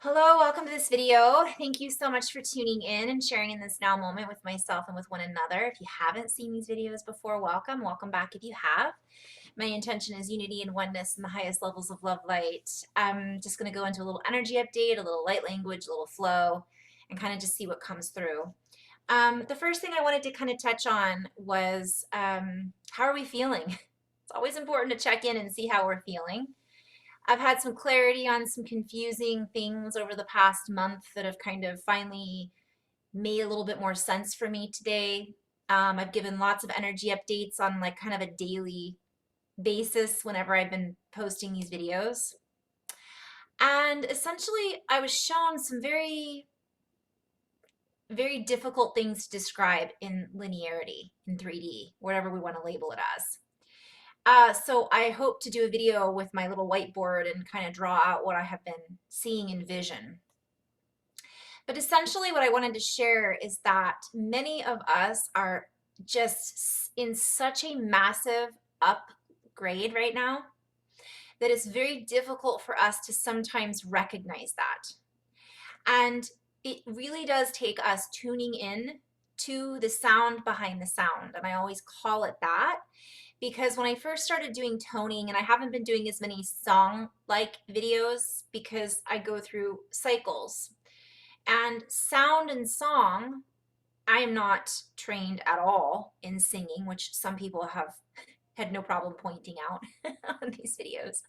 Hello, welcome to this video. Thank you so much for tuning in and sharing in this now moment with myself and with one another. If you haven't seen these videos before, welcome. Welcome back if you have. My intention is unity and oneness in the highest levels of love light. I'm just going to go into a little energy update, a little light language, a little flow, and kind of just see what comes through. The first thing I wanted to kind of touch on was how are we feeling? It's always important to check in and see how we're feeling. I've had some clarity on some confusing things over the past month that have kind of finally made a little bit more sense for me today. I've given lots of energy updates on like kind of a daily basis whenever I've been posting these videos. And essentially, I was shown some very, very difficult things to describe in linearity, in 3D, whatever we want to label it as. So I hope to do a video with my little whiteboard and kind of draw out what I have been seeing in vision. But essentially what I wanted to share is that many of us are just in such a massive upgrade right now that it's very difficult for us to sometimes recognize that. And it really does take us tuning in to the sound behind the sound. And I always call it that because when I first started doing toning, and I haven't been doing as many song-like videos because I go through cycles. And sound and song, I am not trained at all in singing, which some people have had no problem pointing out on these videos.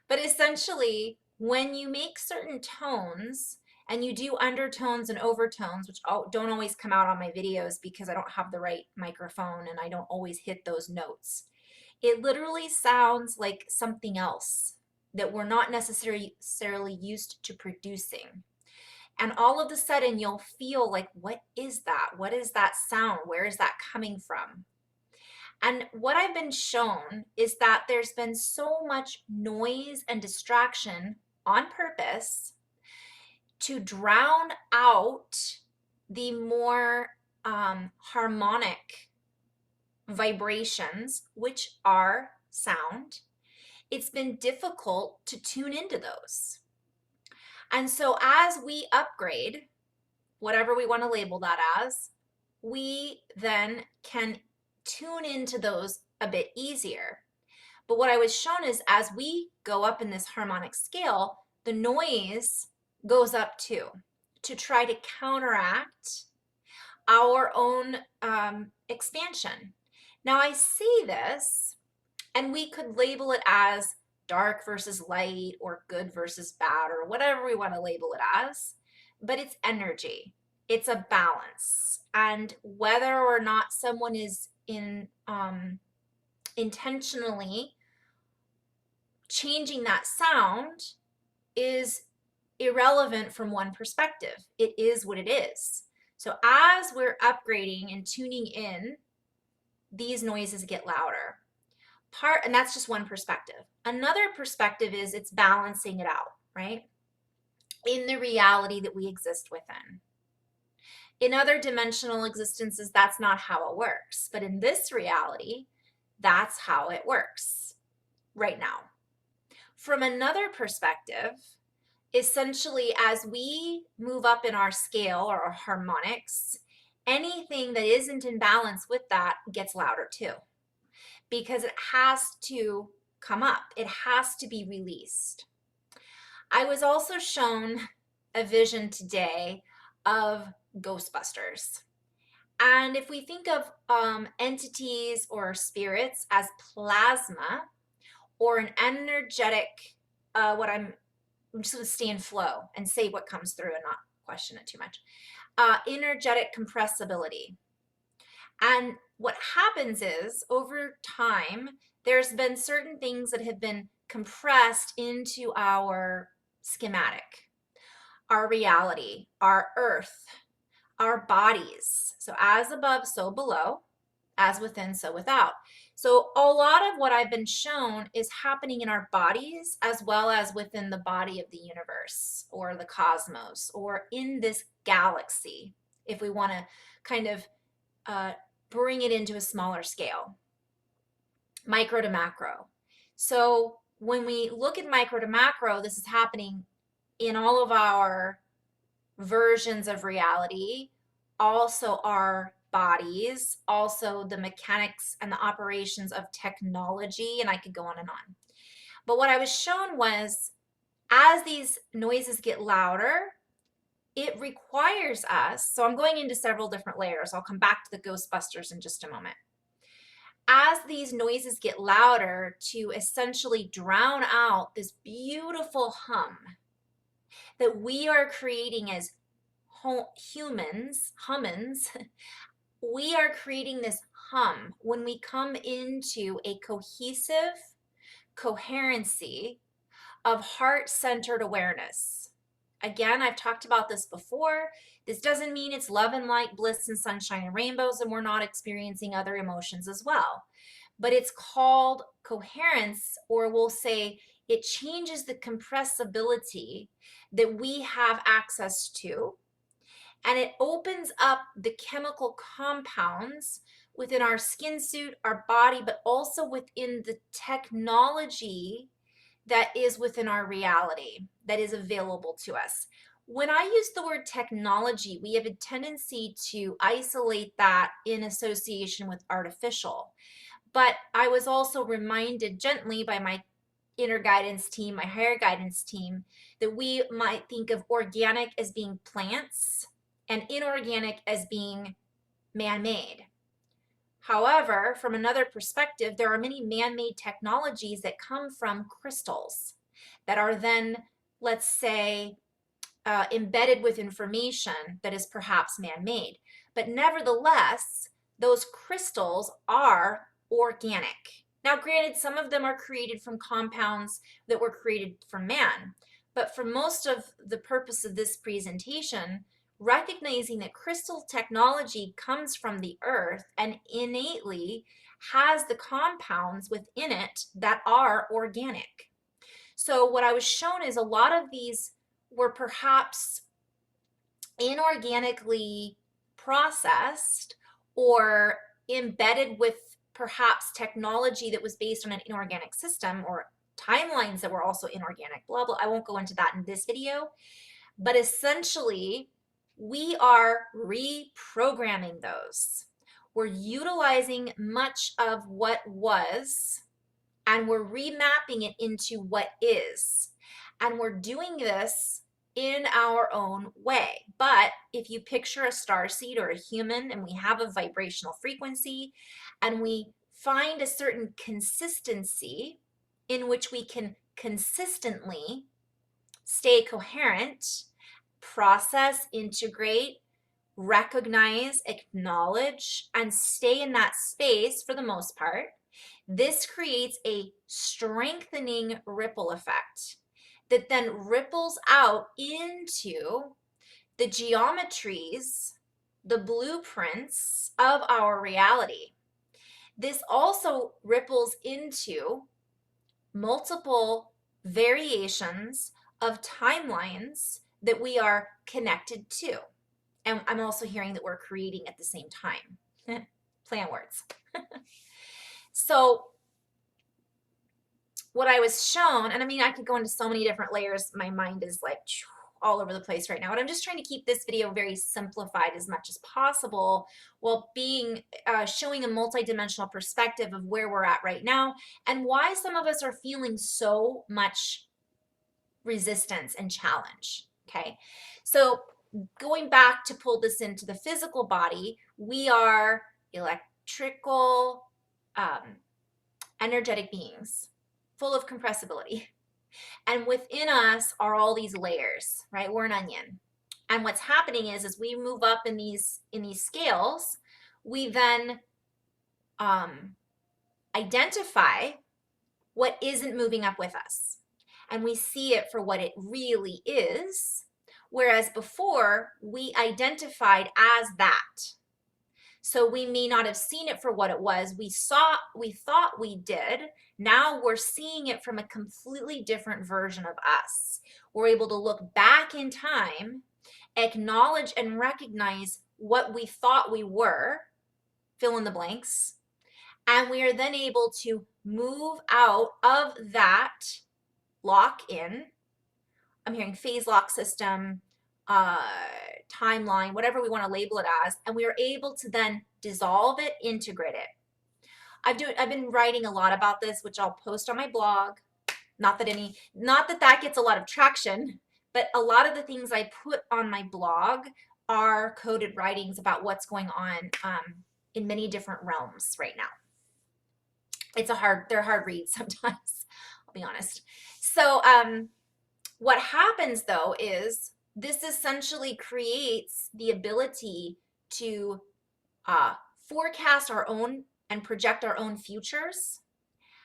But essentially, when you make certain tones, and you do undertones and overtones, which don't always come out on my videos because I don't have the right microphone and I don't always hit those notes. It literally sounds like something else that we're not necessarily used to producing. And all of a sudden you'll feel like, what is that? What is that sound? Where is that coming from? And what I've been shown is that there's been so much noise and distraction on purpose to drown out the more harmonic vibrations, which are sound. It's been difficult to tune into those. And so as we upgrade, whatever we want to label that as, we then can tune into those a bit easier. But what I was shown is as we go up in this harmonic scale, the noise goes up too, to try to counteract our own expansion. Now I see this, and we could label it as dark versus light or good versus bad or whatever we want to label it as, but it's energy. It's a balance. And whether or not someone is intentionally changing that sound is irrelevant from one perspective. It is what it is. So as we're upgrading and tuning in, these noises get louder. And that's just one perspective. Another perspective is it's balancing it out, right? In the reality that we exist within. In other dimensional existences, that's not how it works. But in this reality, that's how it works right now. From another perspective, essentially as we move up in our scale or our harmonics, anything that isn't in balance with that gets louder too, because it has to come up. It has to be released. I was also shown a vision today of Ghostbusters. And if we think of entities or spirits as plasma or an energetic, I'm just going to stay in flow and say what comes through and not question it too much. Energetic compressibility. And what happens is over time, there's been certain things that have been compressed into our schematic, our reality, our earth, our bodies. So as above, so below, as within, so without. So a lot of what I've been shown is happening in our bodies as well as within the body of the universe or the cosmos or in this galaxy, if we want to kind of bring it into a smaller scale, micro to macro. So when we look at micro to macro, this is happening in all of our versions of reality, also our bodies, also the mechanics and the operations of technology, and I could go on and on. But what I was shown was as these noises get louder, it requires us, so I'm going into several different layers. I'll come back to the Ghostbusters in just a moment. As these noises get louder, to essentially drown out this beautiful hum that we are creating as humans, we are creating this hum when we come into a cohesive coherency of heart-centered awareness. Again, I've talked about this before. This doesn't mean it's love and light, bliss and sunshine and rainbows, and we're not experiencing other emotions as well. But it's called coherence, or we'll say it changes the compressibility that we have access to, and it opens up the chemical compounds within our skin suit, our body, but also within the technology that is within our reality, that is available to us. When I use the word technology, we have a tendency to isolate that in association with artificial. But I was also reminded gently by my inner guidance team, my higher guidance team, that we might think of organic as being plants and inorganic as being man-made. However, from another perspective, there are many man-made technologies that come from crystals that are then, let's say, embedded with information that is perhaps man-made. But nevertheless, those crystals are organic. Now, granted, some of them are created from compounds that were created from man, but for most of the purpose of this presentation, recognizing that crystal technology comes from the earth and innately has the compounds within it that are organic. So what I was shown is a lot of these were perhaps inorganically processed or embedded with perhaps technology that was based on an inorganic system, or timelines that were also inorganic, blah, blah. I won't go into that in this video, but essentially we are reprogramming those. We're utilizing much of what was, and we're remapping it into what is. And we're doing this in our own way. But if you picture a starseed or a human, and we have a vibrational frequency, and we find a certain consistency in which we can consistently stay coherent, process, integrate, recognize, acknowledge, and stay in that space for the most part, this creates a strengthening ripple effect that then ripples out into the geometries, the blueprints of our reality. This also ripples into multiple variations of timelines that we are connected to. And I'm also hearing that we're creating at the same time. Play on words. So what I was shown, and I mean, I could go into so many different layers. My mind is like all over the place right now, but I'm just trying to keep this video very simplified as much as possible while being showing a multidimensional perspective of where we're at right now and why some of us are feeling so much resistance and challenge. Okay, so going back to pull this into the physical body, we are electrical, energetic beings full of compressibility. And within us are all these layers, right? We're an onion. And what's happening is as we move up in these scales, we then identify what isn't moving up with us. And we see it for what it really is. Whereas before, we identified as that. So we may not have seen it for what it was. We thought we did. Now we're seeing it from a completely different version of us. We're able to look back in time, acknowledge and recognize what we thought we were, fill in the blanks, and we are then able to move out of that lock-in I'm hearing phase lock system, timeline, whatever we want to label it as, and we are able to then dissolve it, integrate it. I've been writing a lot about this, which I'll post on my blog. Not that gets a lot of traction, but a lot of the things I put on my blog are coded writings about what's going on in many different realms right now. They're hard reads sometimes, I'll be honest. So what happens though is this essentially creates the ability to forecast our own and project our own futures.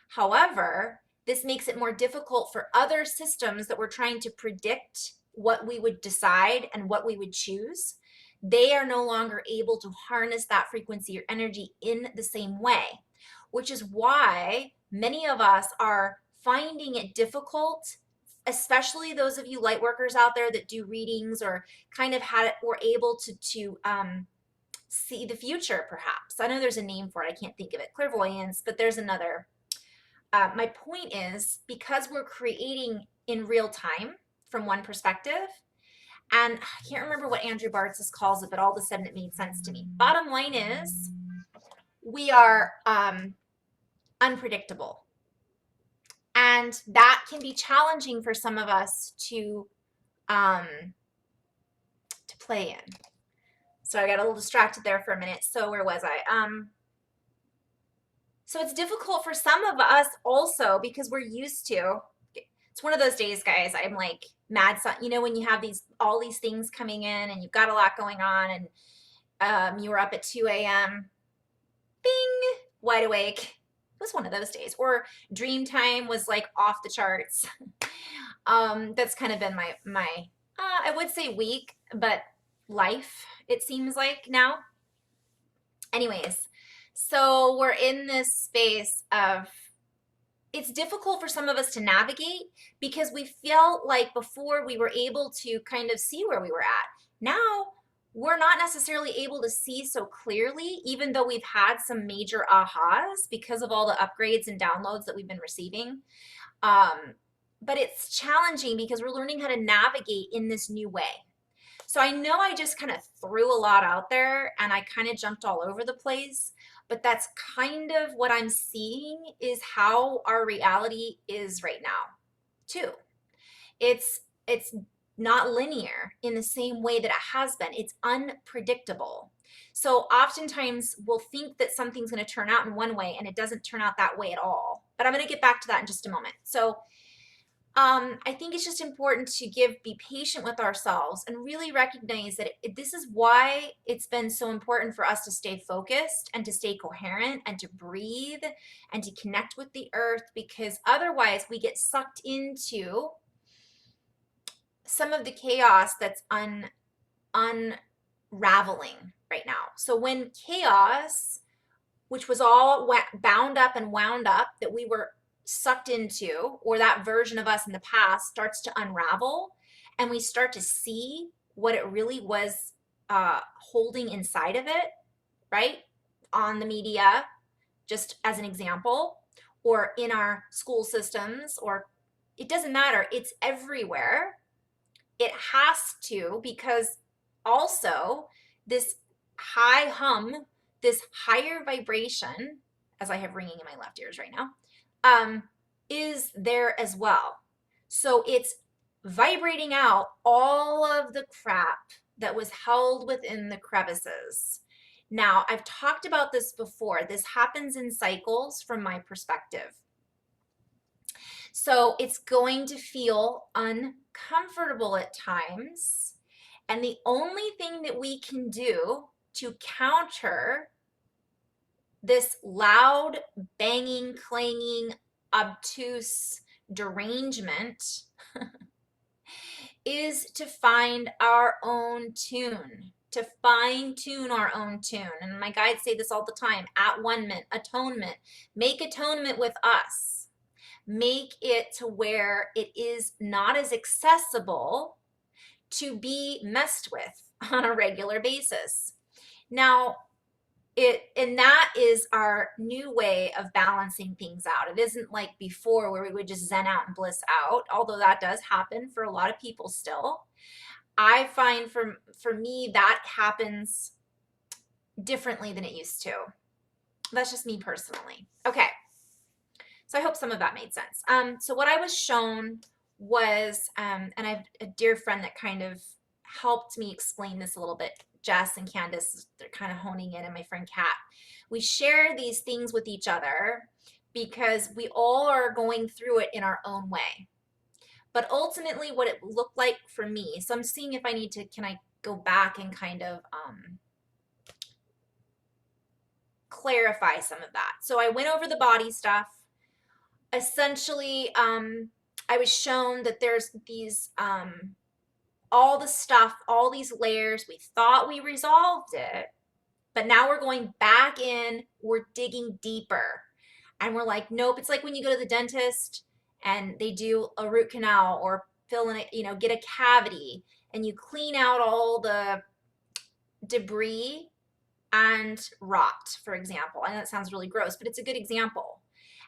However, this makes it more difficult for other systems that we're trying to predict what we would decide and what we would choose. They are no longer able to harness that frequency or energy in the same way, which is why many of us are finding it difficult, especially those of you light workers out there that do readings or kind of were able to see the future, perhaps. I know there's a name for it. I can't think of it. Clairvoyance, but there's another. My point is, because we're creating in real time from one perspective, and I can't remember what Andrew Bartz calls it, but all of a sudden it made sense to me. Bottom line is, we are unpredictable. And that can be challenging for some of us to play in. So I got a little distracted there for a minute. So where was I? So it's difficult for some of us also because we're used to, it's one of those days, guys, I'm like mad, you know, when you have all these things coming in and you've got a lot going on and you were up at 2 a.m., bing, wide awake. It was one of those days. Or dream time was like off the charts. That's kind of been my I would say week, but life, it seems like now. Anyways, so we're in this space of, it's difficult for some of us to navigate because we felt like before we were able to kind of see where we were at. Now we're not necessarily able to see so clearly, even though we've had some major ahas because of all the upgrades and downloads that we've been receiving. But it's challenging because we're learning how to navigate in this new way. So I know I just kind of threw a lot out there and I kind of jumped all over the place, but that's kind of what I'm seeing is how our reality is right now too. It's not linear in the same way that it has been. It's unpredictable. So oftentimes we'll think that something's going to turn out in one way and it doesn't turn out that way at all. But I'm going to get back to that in just a moment. So I think it's just important to be patient with ourselves and really recognize that this is why it's been so important for us to stay focused and to stay coherent and to breathe and to connect with the earth, because otherwise we get sucked into some of the chaos that's unraveling right now. So when chaos, which was all bound up and wound up, that we were sucked into, or that version of us in the past starts to unravel and we start to see what it really was holding inside of it, right? On the media, just as an example, or in our school systems, or it doesn't matter, it's everywhere. It has to, because also this high hum, this higher vibration, as I have ringing in my left ears right now, is there as well. So it's vibrating out all of the crap that was held within the crevices. Now, I've talked about this before. This happens in cycles from my perspective. So it's going to feel uncomfortable at times. And the only thing that we can do to counter this loud, banging, clanging, obtuse derangement is to find our own tune, to fine tune our own tune. And my guides say this all the time: at-one-ment, atonement. Make atonement with us. Make it to where it is not as accessible to be messed with on a regular basis. Now, And that is our new way of balancing things out. It isn't like before where we would just zen out and bliss out, although that does happen for a lot of people still. I find for me that happens differently than it used to. That's just me personally. Okay. So I hope some of that made sense. So what I was shown was, and I have a dear friend that kind of helped me explain this a little bit. Jess and Candace, they're kind of honing in, and my friend Kat. We share these things with each other because we all are going through it in our own way. But ultimately, what it looked like for me, so I'm seeing if I need to, can I go back and kind of clarify some of that. So I went over the body stuff. Essentially, I was shown that there's these, all the stuff, all these layers, we thought we resolved it, but now we're going back in, we're digging deeper. And we're like, nope, it's like when you go to the dentist and they do a root canal or fill in it, you know, get a cavity and you clean out all the debris and rot, for example. I know that sounds really gross, but it's a good example.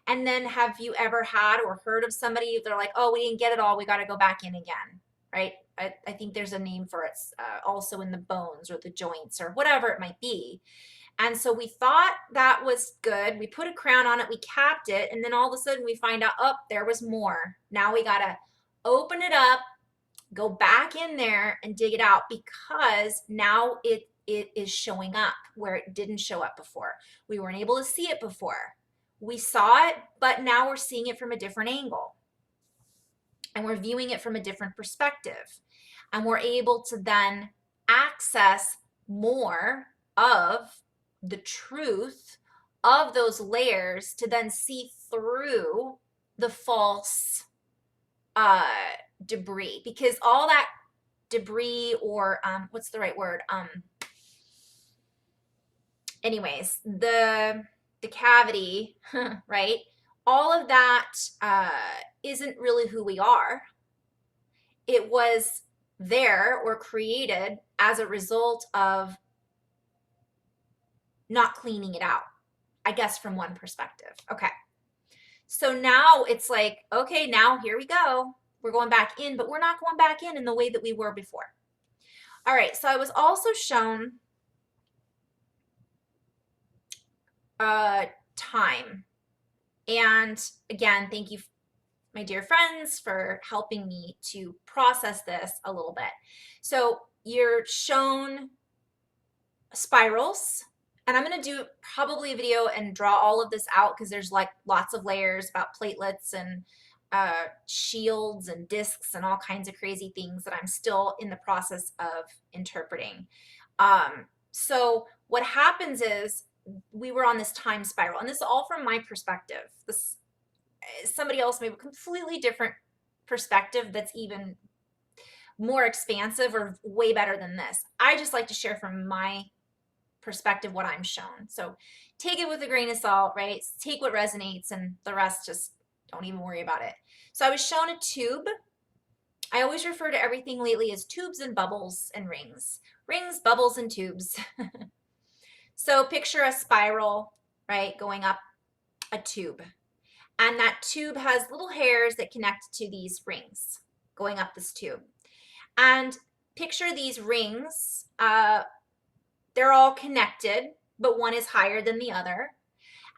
And then have you ever had or heard of somebody, they're like, oh, we didn't get it all, we got to go back in again, right? I think there's a name for it, also in the bones or the joints or whatever it might be. And so we thought that was good. We put a crown on it, we capped it, and then all of a sudden we find out, oh, there was more. Now we got to open it up, go back in there and dig it out because now it is showing up where it didn't show up before. We weren't able to see it before. We saw it, but now we're seeing it from a different angle. And we're viewing it from a different perspective. And we're able to then access more of the truth of those layers to then see through the false debris, because all that debris or what's the right word, anyways, the cavity, right, all of that isn't really who we are. It was there or created as a result of not cleaning it out, I guess, from one perspective. Okay. So now it's like, okay, now here we go. We're going back in, but we're not going back in the way that we were before. All right. So I was also shown time. And again, thank you, my dear friends, for helping me to process this a little bit. So you're shown spirals, and I'm going to do probably a video and draw all of this out because there's like lots of layers about platelets and shields and discs and all kinds of crazy things that I'm still in the process of interpreting. So what happens is we were on this time spiral, and this is all from my perspective. This somebody else may have a completely different perspective that's even more expansive or way better than this. I just like to share from my perspective what I'm shown. So take it with a grain of salt, right? Take what resonates and the rest just don't even worry about it. So I was shown a tube. I always refer to everything lately as tubes and bubbles and rings. Rings, bubbles, and tubes. So picture a spiral, right, going up a tube. And that tube has little hairs that connect to these rings going up this tube. And picture these rings, they're all connected, but one is higher than the other.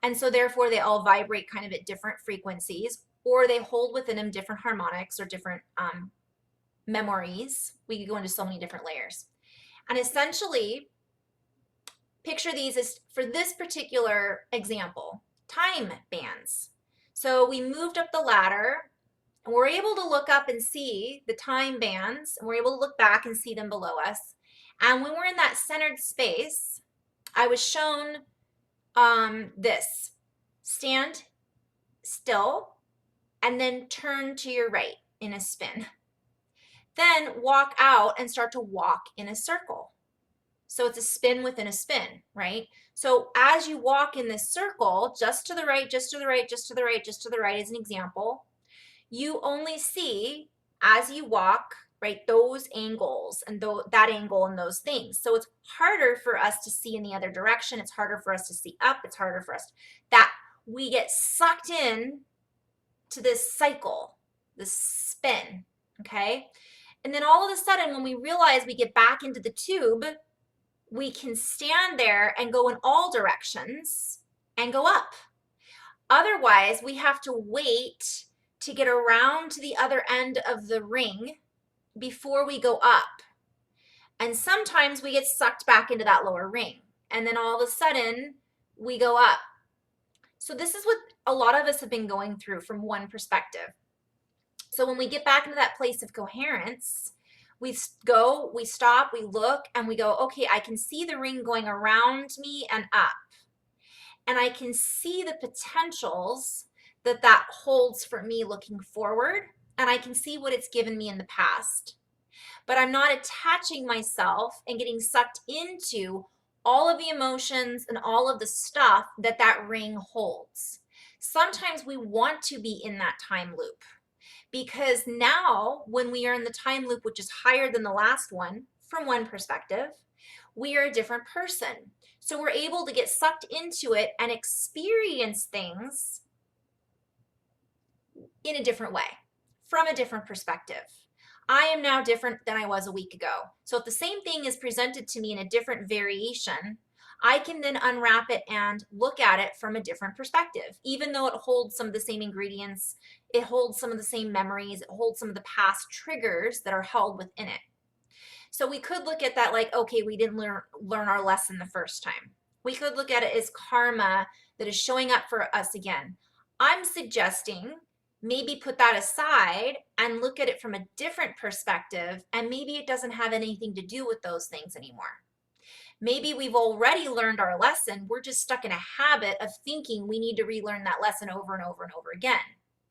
And so therefore they all vibrate kind of at different frequencies, or they hold within them different harmonics or different memories. We could go into so many different layers. And essentially, picture these as, for this particular example, time bands. So we moved up the ladder and we're able to look up and see the time bands, and we're able to look back and see them below us. And when we're in that centered space, I was shown this: stand still and then turn to your right in a spin. Then walk out and start to walk in a circle. So it's a spin within a spin, right? So as you walk in this circle, just to the right, just to the right, just to the right, just to the right, as an example, you only see, as you walk, right? Those angles and that angle and those things. So it's harder for us to see in the other direction. It's harder for us to see up. It's harder for us that we get sucked in to this cycle, this spin, okay? And then all of a sudden, when we realize we get back into the tube, we can stand there and go in all directions and go up. Otherwise, we have to wait to get around to the other end of the ring before we go up. And sometimes we get sucked back into that lower ring. And then all of a sudden, we go up. So this is what a lot of us have been going through from one perspective. So when we get back into that place of coherence, we go, we stop, we look, and we go, okay, I can see the ring going around me and up. And I can see the potentials that that holds for me looking forward. And I can see what it's given me in the past. But I'm not attaching myself and getting sucked into all of the emotions and all of the stuff that that ring holds. Sometimes we want to be in that time loop, because now when we are in the time loop, which is higher than the last one from one perspective, we are a different person. So we're able to get sucked into it and experience things in a different way, from a different perspective. I am now different than I was a week ago. So if the same thing is presented to me in a different variation, I can then unwrap it and look at it from a different perspective. Even though it holds some of the same ingredients, it holds some of the same memories, it holds some of the past triggers that are held within it. So we could look at that like, okay, we didn't learn our lesson the first time. We could look at it as karma that is showing up for us again. I'm suggesting maybe put that aside and look at it from a different perspective, and maybe it doesn't have anything to do with those things anymore. Maybe we've already learned our lesson. We're just stuck in a habit of thinking we need to relearn that lesson over and over and over again,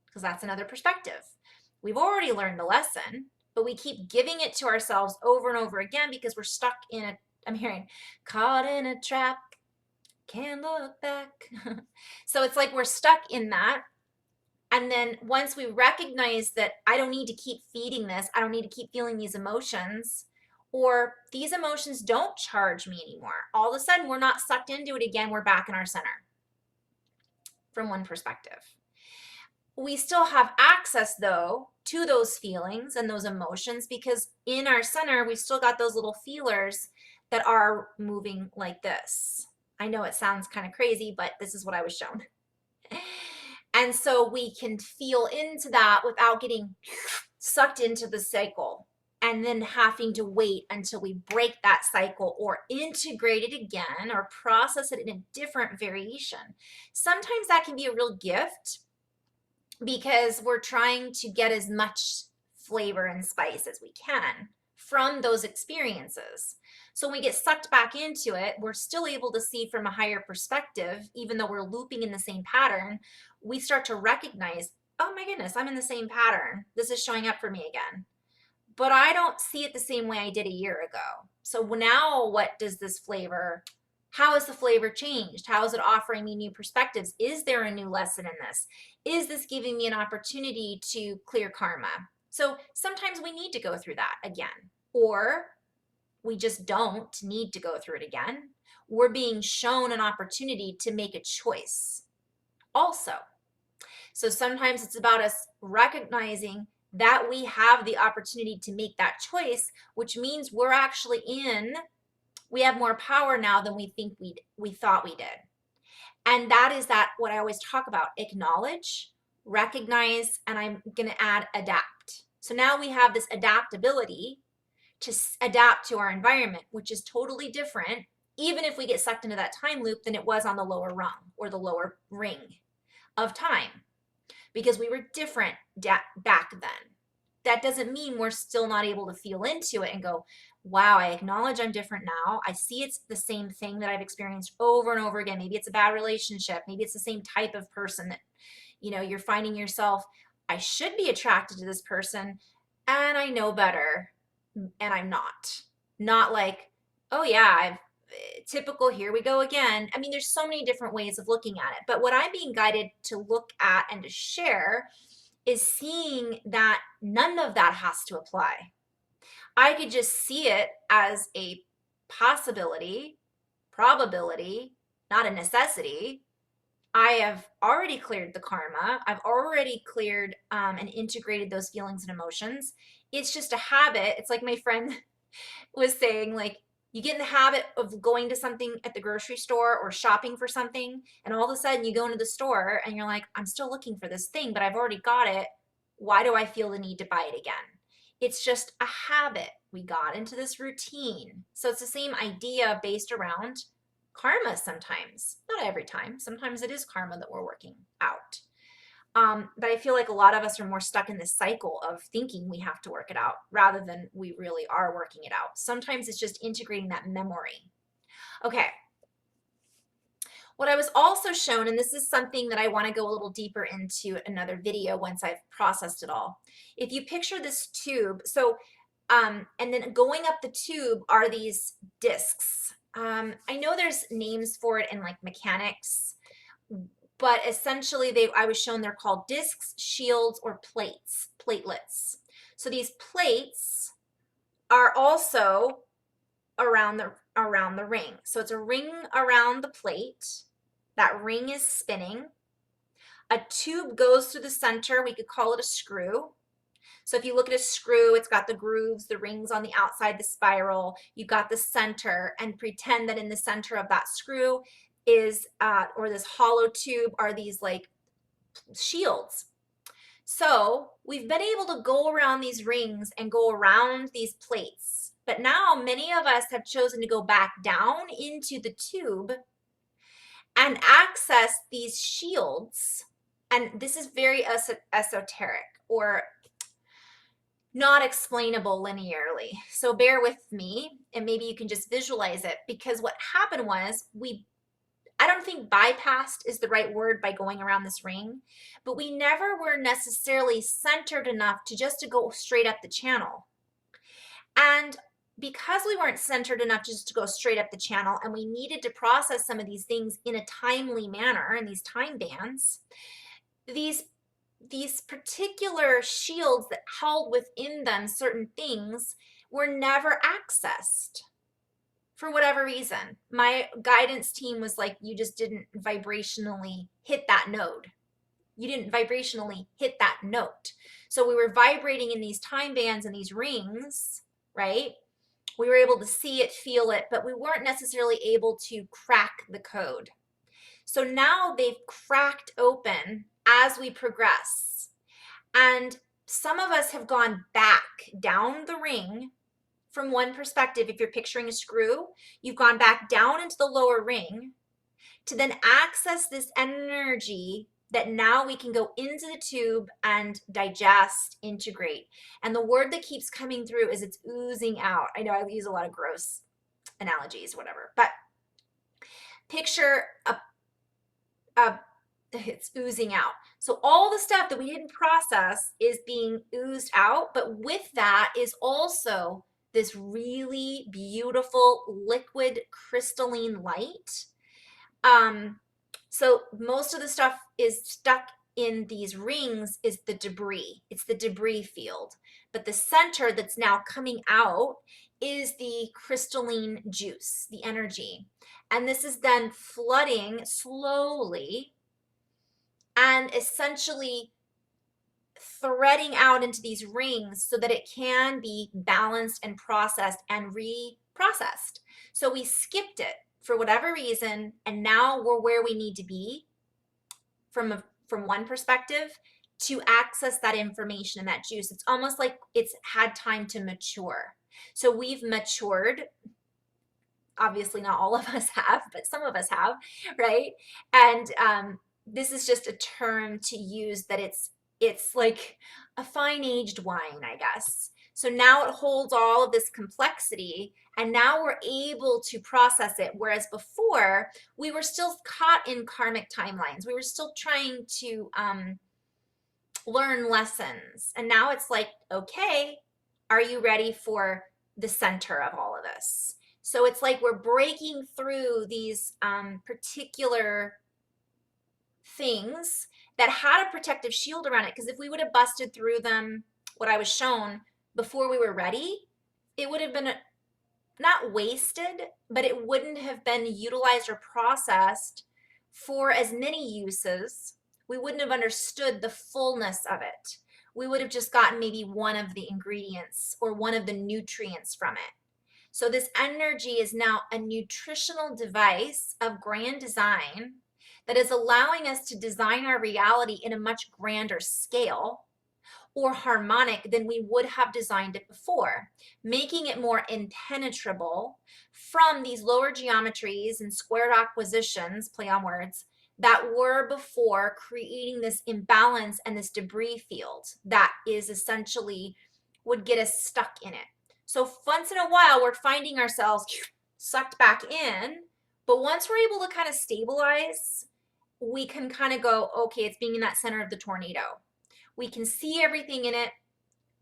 because that's another perspective. We've already learned the lesson, but we keep giving it to ourselves over and over again because we're stuck in a, I'm hearing, caught in a trap, can't look back. So it's like we're stuck in that. And then once we recognize that I don't need to keep feeding this, I don't need to keep feeling these emotions, or these emotions don't charge me anymore, all of a sudden we're not sucked into it again, we're back in our center from one perspective. We still have access though to those feelings and those emotions, because in our center we've still got those little feelers that are moving like this. I know it sounds kind of crazy, but this is what I was shown. And so we can feel into that without getting sucked into the cycle and then having to wait until we break that cycle or integrate it again or process it in a different variation. Sometimes that can be a real gift because we're trying to get as much flavor and spice as we can from those experiences. So when we get sucked back into it, we're still able to see from a higher perspective, even though we're looping in the same pattern. We start to recognize, oh my goodness, I'm in the same pattern. This is showing up for me again. But I don't see it the same way I did a year ago. So now what does this flavor, how has the flavor changed? How is it offering me new perspectives? Is there a new lesson in this? Is this giving me an opportunity to clear karma? So sometimes we need to go through that again, or we just don't need to go through it again. We're being shown an opportunity to make a choice also. So sometimes it's about us recognizing that we have the opportunity to make that choice, which means we're actually we have more power now than we think we thought we did. And that is what I always talk about: acknowledge, recognize, and I'm going to add adapt. So now we have this adaptability to adapt to our environment, which is totally different, even if we get sucked into that time loop, than it was on the lower rung or the lower ring of time, because we were different back then. That doesn't mean we're still not able to feel into it and go, wow, I acknowledge I'm different now. I see it's the same thing that I've experienced over and over again. Maybe it's a bad relationship. Maybe it's the same type of person that, you're finding yourself, I should be attracted to this person and I know better and I'm not like, oh yeah, typical, here we go again. I mean, there's so many different ways of looking at it, but what I'm being guided to look at and to share is seeing that none of that has to apply. I could just see it as a possibility, probability, not a necessity. I have already cleared the karma. I've already cleared and integrated those feelings and emotions. It's just a habit. It's like my friend was saying, like, you get in the habit of going to something at the grocery store or shopping for something, and all of a sudden you go into the store and you're like, I'm still looking for this thing, but I've already got it. Why do I feel the need to buy it again? It's just a habit. We got into this routine. So it's the same idea based around karma sometimes. Not every time. Sometimes it is karma that we're working out. But I feel like a lot of us are more stuck in this cycle of thinking we have to work it out rather than we really are working it out. Sometimes it's just integrating that memory. Okay. What I was also shown, and this is something that I want to go a little deeper into another video once I've processed it all. If you picture this tube, and then going up the tube are these discs. I know there's names for it in like mechanics, but essentially I was shown they're called discs, shields, or platelets. So these plates are also around the ring. So it's a ring around the plate. That ring is spinning. A tube goes through the center. We could call it a screw. So if you look at a screw, it's got the grooves, the rings on the outside, the spiral. You've got the center, and pretend that in the center of that screw is, or this hollow tube, are these like shields. So we've been able to go around these rings and go around these plates. But now many of us have chosen to go back down into the tube and access these shields. And this is very esoteric or not explainable linearly. So bear with me and maybe you can just visualize it, because what happened was I don't think bypassed is the right word by going around this ring, but we never were necessarily centered enough to go straight up the channel. And because we weren't centered enough just to go straight up the channel, and we needed to process some of these things in a timely manner in these time bands, these particular shields that held within them certain things were never accessed for whatever reason. My guidance team was like, you just didn't vibrationally hit that node. You didn't vibrationally hit that note. So we were vibrating in these time bands and these rings, right? We were able to see it, feel it, but we weren't necessarily able to crack the code. So now they've cracked open as we progress. And some of us have gone back down the ring from one perspective. If you're picturing a screw, you've gone back down into the lower ring to then access this energy that now we can go into the tube and digest, integrate. And the word that keeps coming through is it's oozing out. I know I use a lot of gross analogies, whatever, but picture it's oozing out. So all the stuff that we didn't process is being oozed out, but with that is also this really beautiful liquid crystalline light. So most of the stuff is stuck in these rings is the debris. It's the debris field. But the center that's now coming out is the crystalline juice, the energy. And this is then flooding slowly and essentially threading out into these rings so that it can be balanced and processed and reprocessed. So we skipped it for whatever reason, and now we're where we need to be from one perspective to access that information and that juice. It's almost like it's had time to mature. So we've matured. Obviously not all of us have, but some of us have, right? And this is just a term to use that it's like a fine aged wine, I guess. So now it holds all of this complexity, and now we're able to process it. Whereas before, we were still caught in karmic timelines. We were still trying to learn lessons. And now it's like, okay, are you ready for the center of all of this? So it's like we're breaking through these particular things that had a protective shield around it. Because if we would have busted through them, what I was shown before we were ready, it would have been not wasted, but it wouldn't have been utilized or processed for as many uses. We wouldn't have understood the fullness of it. We would have just gotten maybe one of the ingredients or one of the nutrients from it. So this energy is now a nutritional device of grand design that is allowing us to design our reality in a much grander scale or harmonic than we would have designed it before, making it more impenetrable from these lower geometries and squared acquisitions, play on words, that were before, creating this imbalance and this debris field that is essentially would get us stuck in it. So once in a while, we're finding ourselves sucked back in, but once we're able to kind of stabilize, we can kind of go, okay, it's being in that center of the tornado. We can see everything in it.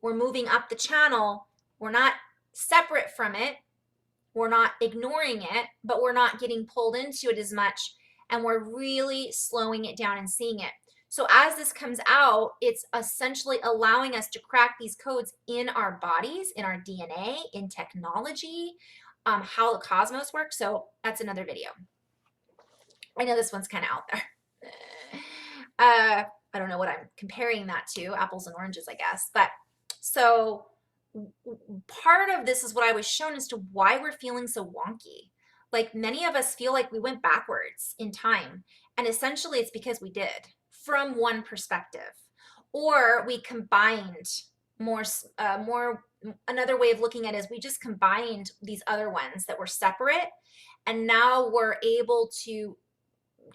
We're moving up the channel. We're not separate from it. We're not ignoring it, but we're not getting pulled into it as much. And we're really slowing it down and seeing it. So as this comes out, it's essentially allowing us to crack these codes in our bodies, in our DNA, in technology, how the cosmos works. So that's another video. I know this one's kind of out there. I don't know what I'm comparing that to, apples and oranges, I guess. But so part of this is what I was shown as to why we're feeling so wonky. Like many of us feel like we went backwards in time. And essentially it's because we did from one perspective. Or we combined more, another way of looking at it is we just combined these other ones that were separate. And now we're able to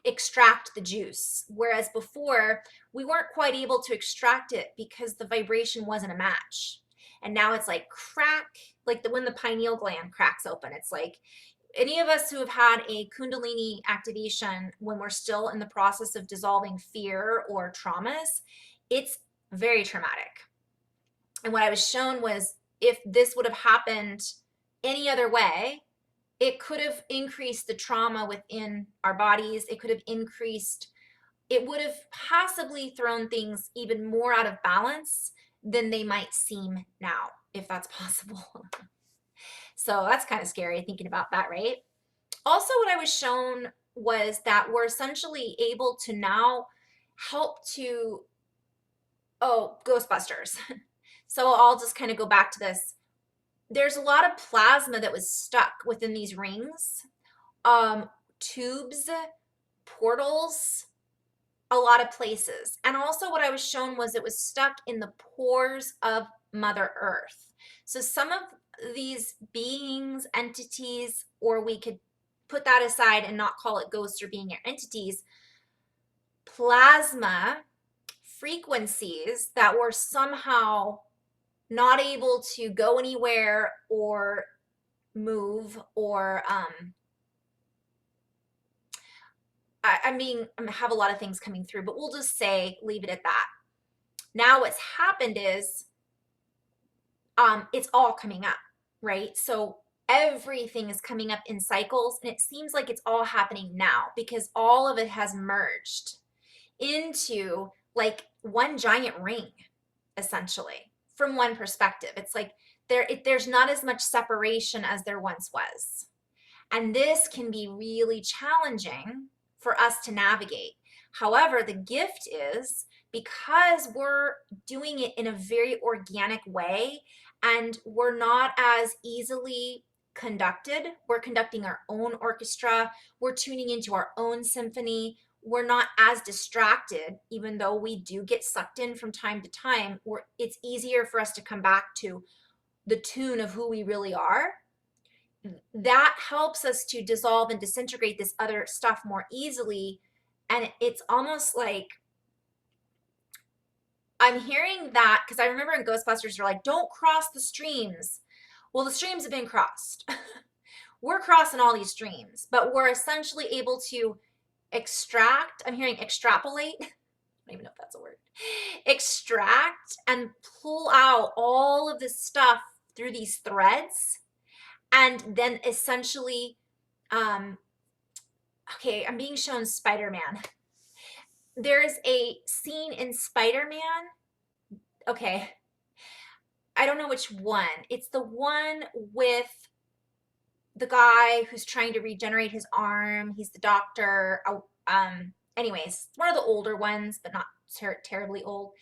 extract the juice, whereas before we weren't quite able to extract it because the vibration wasn't a match. And now it's like crack, like when the pineal gland cracks open. It's like any of us who have had a kundalini activation when we're still in the process of dissolving fear or traumas, it's very traumatic. And what I was shown was if this would have happened any other way, it could have increased the trauma within our bodies. It could have increased, it would have possibly thrown things even more out of balance than they might seem now, if that's possible. So that's kind of scary thinking about that, right? Also, what I was shown was that we're essentially able to now help to, Ghostbusters. So I'll just kind of go back to this. There's a lot of plasma that was stuck within these rings, tubes, portals, a lot of places. And also what I was shown was it was stuck in the pores of Mother Earth. So some of these beings, entities, or we could put that aside and not call it ghosts or being or entities, plasma frequencies that were somehow not able to go anywhere or move or I have a lot of things coming through, but we'll just say leave it at that. Now what's happened is it's all coming up, right? So everything is coming up in cycles, and it seems like it's all happening now because all of it has merged into like one giant ring, essentially. From one perspective, it's like there's not as much separation as there once was. And this can be really challenging for us to navigate. However, the gift is because we're doing it in a very organic way and we're not as easily conducted. We're conducting our own orchestra. We're tuning into our own symphony. We're not as distracted, even though we do get sucked in from time to time. It's easier for us to come back to the tune of who we really are. That helps us to dissolve and disintegrate this other stuff more easily. And it's almost like I'm hearing that because I remember in Ghostbusters, they're like, don't cross the streams. Well, the streams have been crossed. We're crossing all these streams, but we're essentially able to extract, I'm hearing extrapolate. I don't even know if that's a word. Extract and pull out all of this stuff through these threads. And then essentially, okay, I'm being shown Spider-Man. There's a scene in Spider-Man. Okay. I don't know which one. It's the one with the guy who's trying to regenerate his arm. He's the doctor. Anyways, one of the older ones, but not terribly old.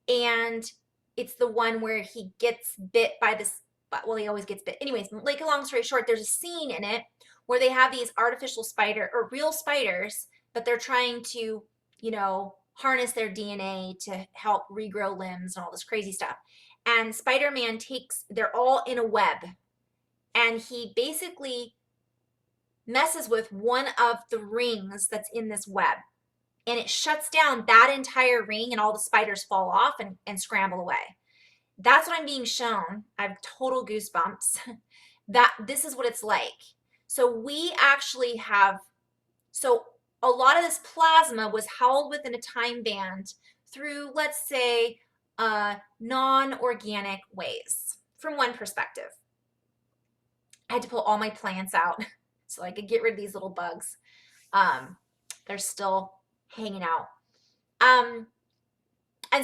And it's the one where he gets bit by this, well, he always gets bit. Anyways, like a long story short, there's a scene in it where they have these artificial spider or real spiders, but they're trying to, harness their DNA to help regrow limbs and all this crazy stuff. And Spider-Man they're all in a web, and he basically messes with one of the rings that's in this web, and it shuts down that entire ring, and all the spiders fall off and scramble away. That's what I'm being shown. I have total goosebumps. That this is what it's like. So we actually have, so a lot of this plasma was held within a time band through, let's say, non-organic ways, from one perspective. I had to pull all my plants out so I could get rid of these little bugs. They're still hanging out. And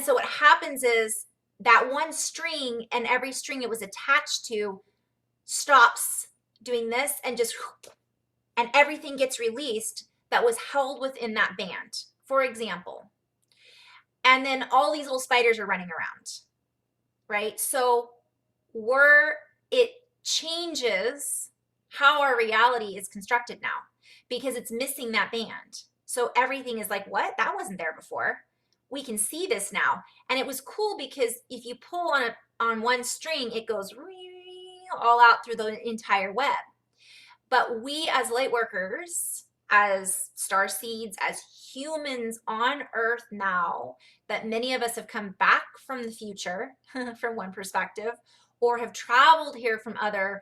so what happens is that one string and every string it was attached to stops doing this and everything gets released that was held within that band, for example. And then all these little spiders are running around, right? So it changes how our reality is constructed now because it's missing that band. So everything is like, what? That wasn't there before. We can see this now. And it was cool because if you pull on one string, it goes all out through the entire web. But we as light workers, as star seeds, as humans on Earth now, that many of us have come back from the future from one perspective, or have traveled here from other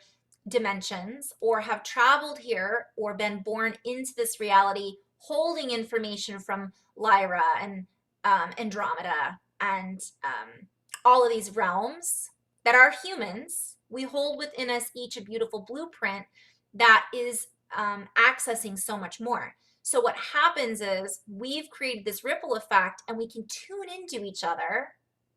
dimensions, or have traveled here or been born into this reality holding information from Lyra and Andromeda and all of these realms that are humans. We hold within us each a beautiful blueprint that is accessing so much more. So what happens is we've created this ripple effect, and we can tune into each other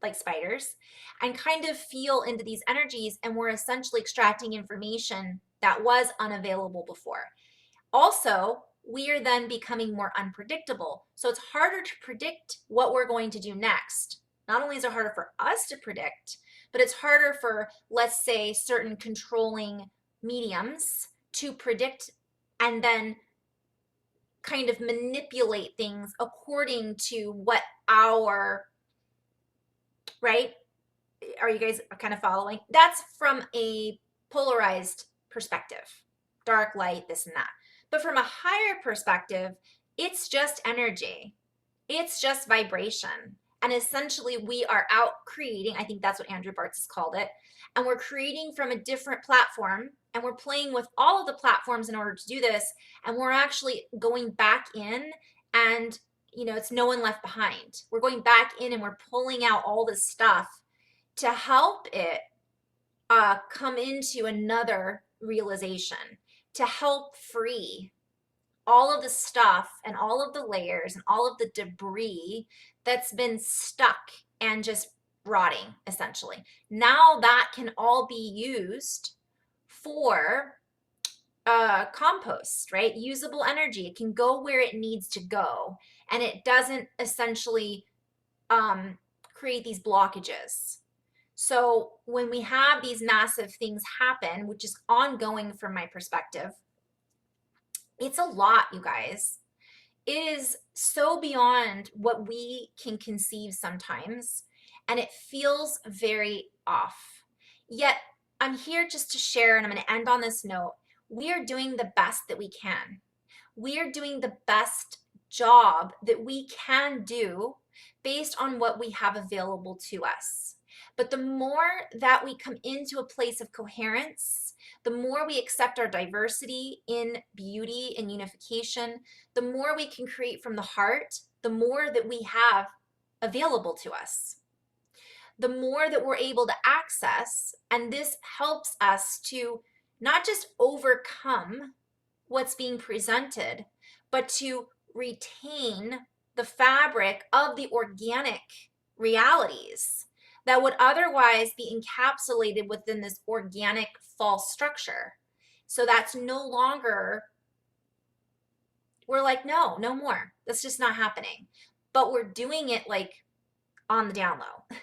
like spiders and kind of feel into these energies, and we're essentially extracting information that was unavailable before. Also, we are then becoming more unpredictable. So it's harder to predict what we're going to do next. Not only is it harder for us to predict, but it's harder for, let's say, certain controlling mediums to predict and then kind of manipulate things according to what right? Are you guys kind of following? That's from a polarized perspective, dark, light, this and that. But from a higher perspective, it's just energy. It's just vibration. And essentially we are out creating, I think that's what Andrew Bartz has called it, and we're creating from a different platform, and we're playing with all of the platforms in order to do this, and we're actually going back in, and it's no one left behind. We're going back in and we're pulling out all this stuff to help it come into another realization, to help free all of the stuff and all of the layers and all of the debris that's been stuck and just rotting, essentially. Now that can all be used for compost, right? Usable energy. It can go where it needs to go, and it doesn't essentially create these blockages. So when we have these massive things happen, which is ongoing from my perspective, it's a lot, you guys. It is so beyond what we can conceive sometimes, and it feels very off. Yet I'm here just to share, and I'm going to end on this note. We are doing the best that we can. We are doing the best job that we can do based on what we have available to us. But the more that we come into a place of coherence, the more we accept our diversity in beauty and unification, the more we can create from the heart, the more that we have available to us, the more that we're able to access. And this helps us to not just overcome what's being presented, but to retain the fabric of the organic realities that would otherwise be encapsulated within this organic false structure. So that's no longer, we're like, no, no more. That's just not happening. But we're doing it like on the down low.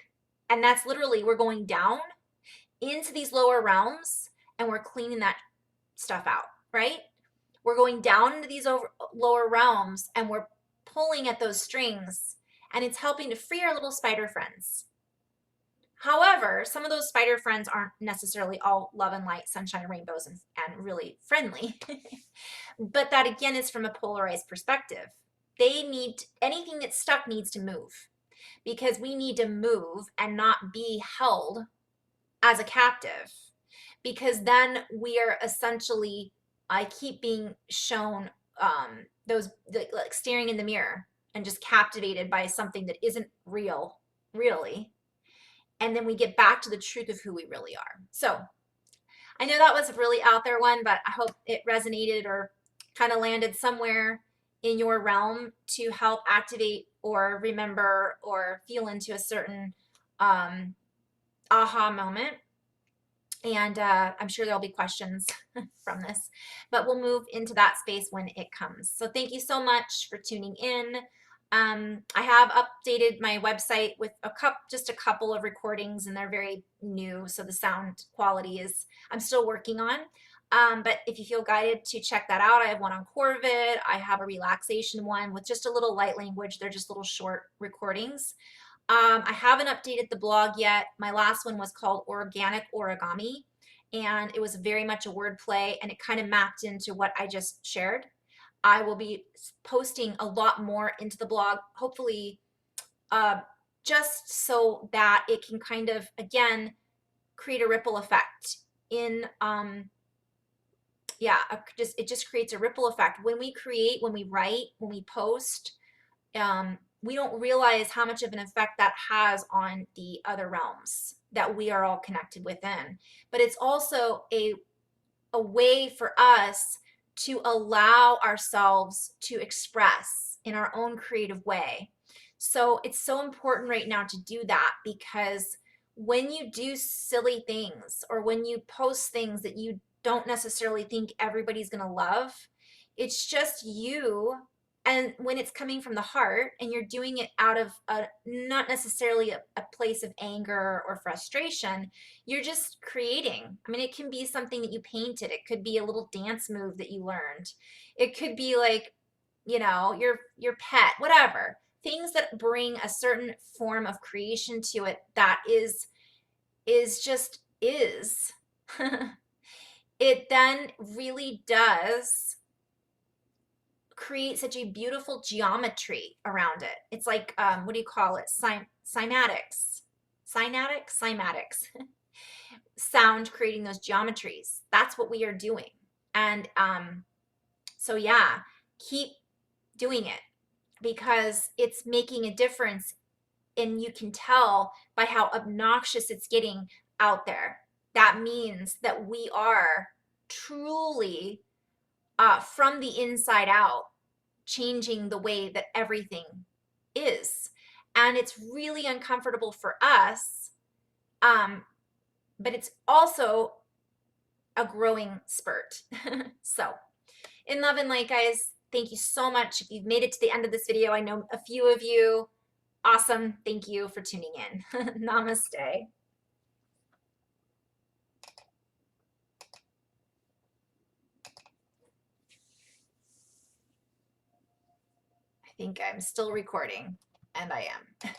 And that's literally, we're going down into these lower realms and we're cleaning that stuff out, right? We're going down into these lower realms and we're pulling at those strings, and it's helping to free our little spider friends. However, some of those spider friends aren't necessarily all love and light, sunshine, rainbows, and really friendly. But that again is from a polarized perspective. They need, anything that's stuck needs to move, because we need to move and not be held as a captive, because then we are essentially, I keep being shown those like staring in the mirror and just captivated by something that isn't real, really. And then we get back to the truth of who we really are. So I know that was a really out there one, but I hope it resonated or kind of landed somewhere in your realm to help activate or remember or feel into a certain aha moment. And I'm sure there'll be questions from this, but we'll move into that space when it comes. So thank you so much for tuning in. I have updated my website with just a couple of recordings, and they're very new, so the sound quality is, I'm still working on. But if you feel guided to check that out, I have one on COrVID. I have a relaxation one with just a little light language. They're just little short recordings. I haven't updated the blog yet. My last one was called Organic Origami, and it was very much a word play, and it kind of mapped into what I just shared. I will be posting a lot more into the blog, hopefully, just so that it can kind of, again, create a ripple effect in, it just creates a ripple effect. When we create, when we write, when we post, we don't realize how much of an effect that has on the other realms that we are all connected within. But it's also a way for us to allow ourselves to express in our own creative way. So it's so important right now to do that, because when you do silly things or when you post things that you don't necessarily think everybody's going to love, it's just you. And when it's coming from the heart and you're doing it out of not necessarily a place of anger or frustration, you're just creating. I mean, it can be something that you painted. It could be a little dance move that you learned. It could be like, you know, your pet, whatever. Things that bring a certain form of creation to it that is just is. It then really does create such a beautiful geometry around it. It's like, what do you call it? Cymatics. Sound creating those geometries. That's what we are doing. And so yeah, keep doing it, because it's making a difference, and you can tell by how obnoxious it's getting out there. That means that we are truly from the inside out changing the way that everything is. And it's really uncomfortable for us, but it's also a growing spurt. So in love and light, guys, thank you so much. If you've made it to the end of this video, I know a few of you, awesome. Thank you for tuning in. Namaste. I think I'm still recording, and I am.